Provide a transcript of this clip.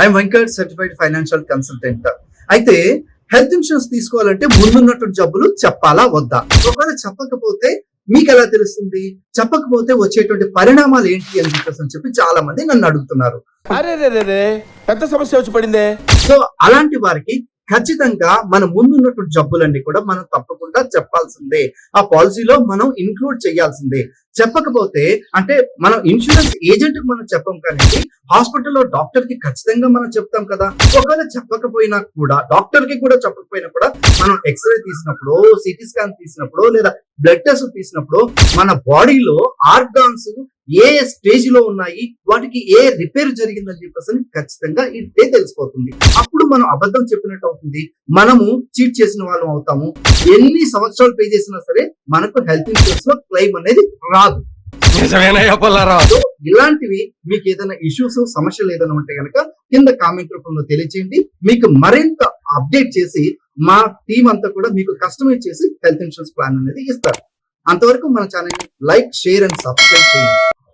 I'm Venkat, certified financial consultant. అయితే health insurance తీసుకోవాలంటే ముందున్నటువంటి జబ్బులు చెప్పాలా వద్దా? ఒకవేళ చెప్పకపోతే మీకు ఎలా తెలుస్తుంది? చెప్పకపోతే వచ్చేటువంటి పరిణామాలు ఏంటి అని చెప్పి చాలా మంది నన్ను అడుగుతున్నారు. పెద్ద సమస్య వచ్చి పడిందే. సో అలాంటి వారికి ఖచ్చితంగా మన ముందున్నటువంటి జబ్బులన్నీ కూడా మనం తప్పకుండా చెప్పాల్సిందే. ఆ పాలసీలో మనం ఇంక్లూడ్ చేయాల్సిందే. చెప్పకపోతే అంటే మనం ఇన్సూరెన్స్ ఏజెంట్ కి మనం చెప్పం, కానీ హాస్పిటల్లో డాక్టర్ కి ఖచ్చితంగా మనం చెప్తాం కదా. ఒకవేళ చెప్పకపోయినా కూడా, డాక్టర్ కి కూడా చెప్పకపోయినా కూడా, మనం ఎక్స్రే తీసినప్పుడు, సిటీ స్కాన్ తీసినప్పుడు, లేదా బ్లడ్ టెస్ట్ తీసినప్పుడు మన బాడీలో ఆర్గాన్స్ ఏ స్టేజ్ లో ఉన్నాయి, వాటికి ఏ రిపేర్ జరిగిందని చెప్పేసి ఖచ్చితంగా ఇదే తెలిసిపోతుంది. అప్పుడు మనం అబద్ధం చెప్పినట్టు అవుతుంది, మనము చీట్ చేసిన వాళ్ళం అవుతాము. ఎన్ని సంవత్సరాలు పే చేసినా సరే మనకు హెల్త్ ఇన్సూరెన్స్ లో క్లెయిమ్ అనేది రాదు. సో ఇలాంటివి మీకు ఏదైనా ఇష్యూస్, సమస్యలు ఏదైనా ఉంటే కనుక కింద కామెంట్ రూపంలో తెలియచేయండి. మీకు మరింత అప్డేట్ చేసి మా టీం అంతా కూడా మీకు కస్టమైజ్ చేసి హెల్త్ ఇన్సూరెన్స్ ప్లాన్ అనేది ఇస్తారు. అంతవరకు మన channel like, share and subscribe చేయండి.